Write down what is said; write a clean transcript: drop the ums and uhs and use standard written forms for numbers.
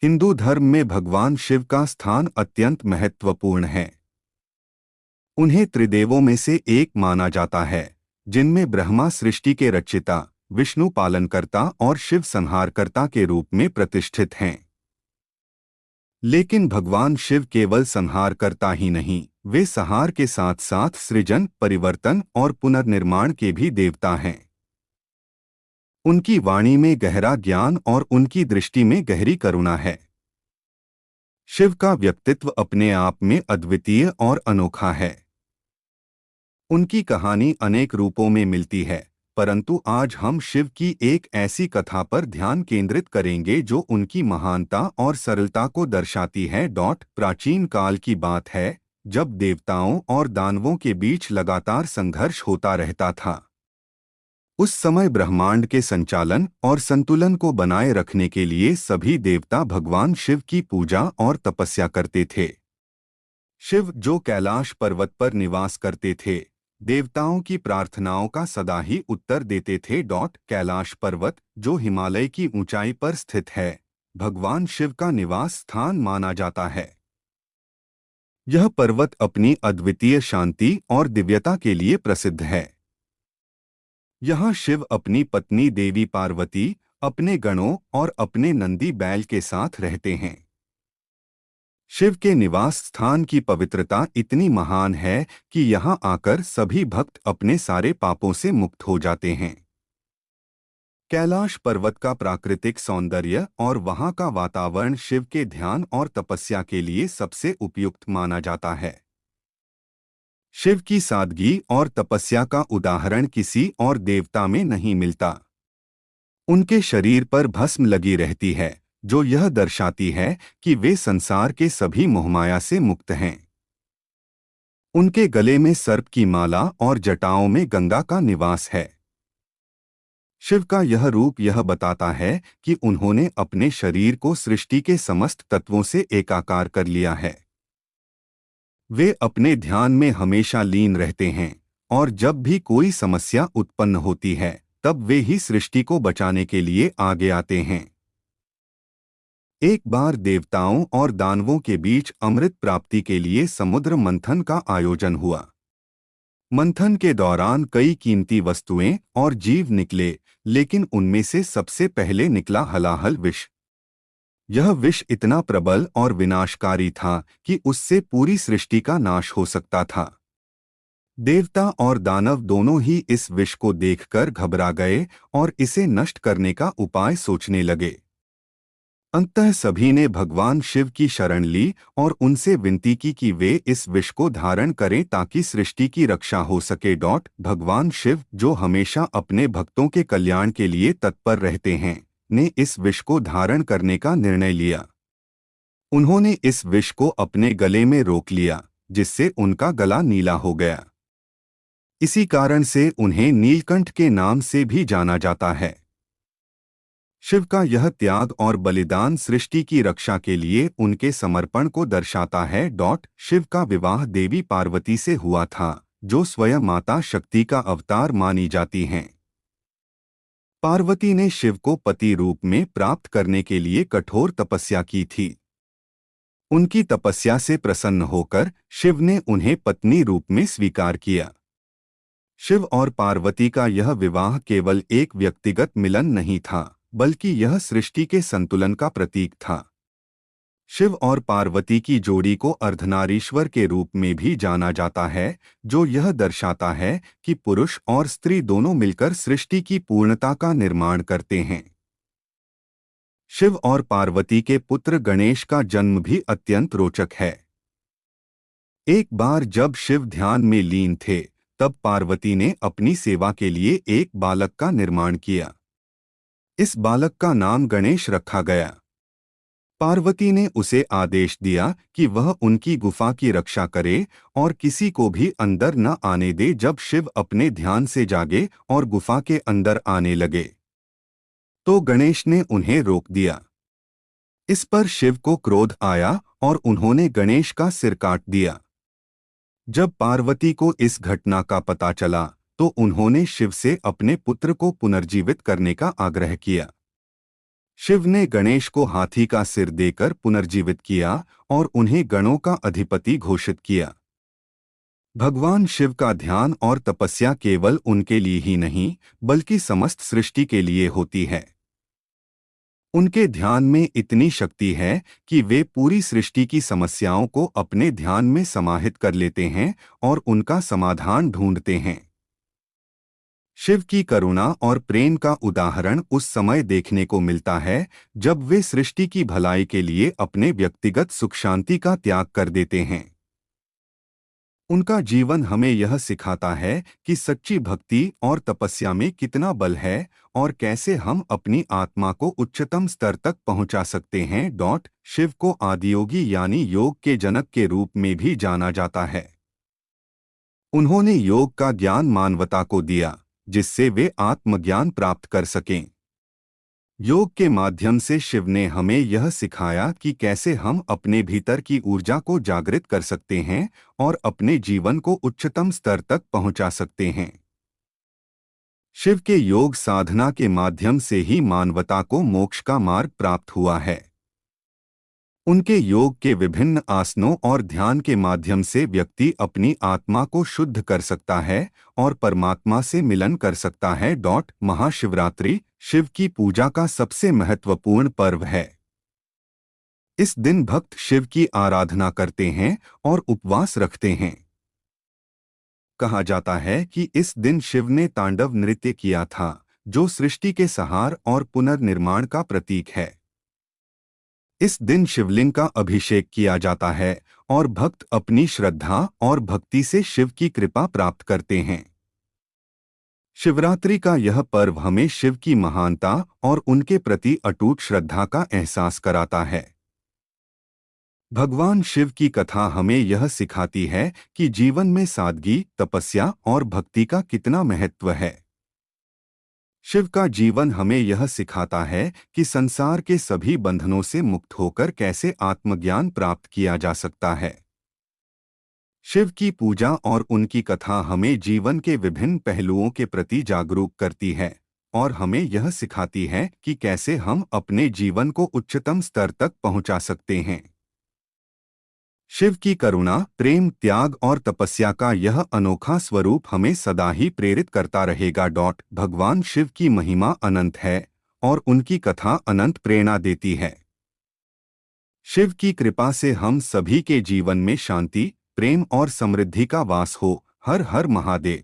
हिंदू धर्म में भगवान शिव का स्थान अत्यंत महत्वपूर्ण है। उन्हें त्रिदेवों में से एक माना जाता है, जिनमें ब्रह्मा सृष्टि के रचयिता, विष्णु पालनकर्ता और शिव संहारकर्ता के रूप में प्रतिष्ठित हैं। लेकिन भगवान शिव केवल संहारकर्ता ही नहीं, वे संहार के साथ साथ सृजन, परिवर्तन और पुनर्निर्माण के भी देवता हैं। उनकी वाणी में गहरा ज्ञान और उनकी दृष्टि में गहरी करुणा है। शिव का व्यक्तित्व अपने आप में अद्वितीय और अनोखा है। उनकी कहानी अनेक रूपों में मिलती है, परंतु आज हम शिव की एक ऐसी कथा पर ध्यान केंद्रित करेंगे जो उनकी महानता और सरलता को दर्शाती है। प्राचीन काल की बात है, जब देवताओं और दानवों के बीच लगातार संघर्ष होता रहता था। उस समय ब्रह्मांड के संचालन और संतुलन को बनाए रखने के लिए सभी देवता भगवान शिव की पूजा और तपस्या करते थे। शिव, जो कैलाश पर्वत पर निवास करते थे, देवताओं की प्रार्थनाओं का सदा ही उत्तर देते थे। कैलाश पर्वत, जो हिमालय की ऊंचाई पर स्थित है, भगवान शिव का निवास स्थान माना जाता है। यह पर्वत अपनी अद्वितीय शांति और दिव्यता के लिए प्रसिद्ध है। यहाँ शिव अपनी पत्नी देवी पार्वती, अपने गणों और अपने नंदी बैल के साथ रहते हैं। शिव के निवास स्थान की पवित्रता इतनी महान है कि यहाँ आकर सभी भक्त अपने सारे पापों से मुक्त हो जाते हैं। कैलाश पर्वत का प्राकृतिक सौंदर्य और वहाँ का वातावरण शिव के ध्यान और तपस्या के लिए सबसे उपयुक्त माना जाता है। शिव की सादगी और तपस्या का उदाहरण किसी और देवता में नहीं मिलता। उनके शरीर पर भस्म लगी रहती है, जो यह दर्शाती है कि वे संसार के सभी मोहमाया से मुक्त हैं। उनके गले में सर्प की माला और जटाओं में गंगा का निवास है। शिव का यह रूप यह बताता है कि उन्होंने अपने शरीर को सृष्टि के समस्त तत्वों से एकाकार कर लिया है। वे अपने ध्यान में हमेशा लीन रहते हैं, और जब भी कोई समस्या उत्पन्न होती है, तब वे ही सृष्टि को बचाने के लिए आगे आते हैं। एक बार देवताओं और दानवों के बीच अमृत प्राप्ति के लिए समुद्र मंथन का आयोजन हुआ। मंथन के दौरान कई कीमती वस्तुएं और जीव निकले, लेकिन उनमें से सबसे पहले निकला हलाहल विष। यह विष इतना प्रबल और विनाशकारी था कि उससे पूरी सृष्टि का नाश हो सकता था। देवता और दानव दोनों ही इस विष को देखकर घबरा गए और इसे नष्ट करने का उपाय सोचने लगे। अंततः सभी ने भगवान शिव की शरण ली और उनसे विनती की कि वे इस विष को धारण करें ताकि सृष्टि की रक्षा हो सके। भगवान शिव, जो हमेशा अपने भक्तों के कल्याण के लिए तत्पर रहते हैं, ने इस विष को धारण करने का निर्णय लिया। उन्होंने इस विष को अपने गले में रोक लिया, जिससे उनका गला नीला हो गया। इसी कारण से उन्हें नीलकंठ के नाम से भी जाना जाता है। शिव का यह त्याग और बलिदान सृष्टि की रक्षा के लिए उनके समर्पण को दर्शाता है। शिव का विवाह देवी पार्वती से हुआ था, जो स्वयं माता शक्ति का अवतार मानी जाती हैं। पार्वती ने शिव को पति रूप में प्राप्त करने के लिए कठोर तपस्या की थी। उनकी तपस्या से प्रसन्न होकर शिव ने उन्हें पत्नी रूप में स्वीकार किया। शिव और पार्वती का यह विवाह केवल एक व्यक्तिगत मिलन नहीं था, बल्कि यह सृष्टि के संतुलन का प्रतीक था। शिव और पार्वती की जोड़ी को अर्धनारीश्वर के रूप में भी जाना जाता है, जो यह दर्शाता है कि पुरुष और स्त्री दोनों मिलकर सृष्टि की पूर्णता का निर्माण करते हैं। शिव और पार्वती के पुत्र गणेश का जन्म भी अत्यंत रोचक है। एक बार जब शिव ध्यान में लीन थे, तब पार्वती ने अपनी सेवा के लिए एक बालक का निर्माण किया। इस बालक का नाम गणेश रखा गया। पार्वती ने उसे आदेश दिया कि वह उनकी गुफा की रक्षा करे और किसी को भी अंदर न आने दे। जब शिव अपने ध्यान से जागे और गुफा के अंदर आने लगे, तो गणेश ने उन्हें रोक दिया। इस पर शिव को क्रोध आया और उन्होंने गणेश का सिर काट दिया। जब पार्वती को इस घटना का पता चला, तो उन्होंने शिव से अपने पुत्र को पुनर्जीवित करने का आग्रह किया। शिव ने गणेश को हाथी का सिर देकर पुनर्जीवित किया और उन्हें गणों का अधिपति घोषित किया। भगवान शिव का ध्यान और तपस्या केवल उनके लिए ही नहीं बल्कि समस्त सृष्टि के लिए होती है। उनके ध्यान में इतनी शक्ति है कि वे पूरी सृष्टि की समस्याओं को अपने ध्यान में समाहित कर लेते हैं और उनका समाधान ढूंढते हैं। शिव की करुणा और प्रेम का उदाहरण उस समय देखने को मिलता है जब वे सृष्टि की भलाई के लिए अपने व्यक्तिगत सुख शांति का त्याग कर देते हैं। उनका जीवन हमें यह सिखाता है कि सच्ची भक्ति और तपस्या में कितना बल है और कैसे हम अपनी आत्मा को उच्चतम स्तर तक पहुंचा सकते हैं। शिव को आदियोगी यानी योग के जनक के रूप में भी जाना जाता है। उन्होंने योग का ज्ञान मानवता को दिया जिससे वे आत्मज्ञान प्राप्त कर सकें। योग के माध्यम से शिव ने हमें यह सिखाया कि कैसे हम अपने भीतर की ऊर्जा को जागृत कर सकते हैं और अपने जीवन को उच्चतम स्तर तक पहुंचा सकते हैं। शिव के योग साधना के माध्यम से ही मानवता को मोक्ष का मार्ग प्राप्त हुआ है। उनके योग के विभिन्न आसनों और ध्यान के माध्यम से व्यक्ति अपनी आत्मा को शुद्ध कर सकता है और परमात्मा से मिलन कर सकता है। महाशिवरात्रि शिव की पूजा का सबसे महत्वपूर्ण पर्व है। इस दिन भक्त शिव की आराधना करते हैं और उपवास रखते हैं। कहा जाता है कि इस दिन शिव ने तांडव नृत्य किया था जो सृष्टि के संहार और पुनर्निर्माण का प्रतीक है। इस दिन शिवलिंग का अभिषेक किया जाता है और भक्त अपनी श्रद्धा और भक्ति से शिव की कृपा प्राप्त करते हैं। शिवरात्रि का यह पर्व हमें शिव की महानता और उनके प्रति अटूट श्रद्धा का एहसास कराता है। भगवान शिव की कथा हमें यह सिखाती है कि जीवन में सादगी, तपस्या और भक्ति का कितना महत्व है। शिव का जीवन हमें यह सिखाता है कि संसार के सभी बंधनों से मुक्त होकर कैसे आत्मज्ञान प्राप्त किया जा सकता है। शिव की पूजा और उनकी कथा हमें जीवन के विभिन्न पहलुओं के प्रति जागरूक करती है और हमें यह सिखाती है कि कैसे हम अपने जीवन को उच्चतम स्तर तक पहुंचा सकते हैं। शिव की करुणा, प्रेम, त्याग और तपस्या का यह अनोखा स्वरूप हमें सदा ही प्रेरित करता रहेगा। भगवान शिव की महिमा अनंत है और उनकी कथा अनंत प्रेरणा देती है। शिव की कृपा से हम सभी के जीवन में शांति, प्रेम और समृद्धि का वास हो। हर हर महादेव।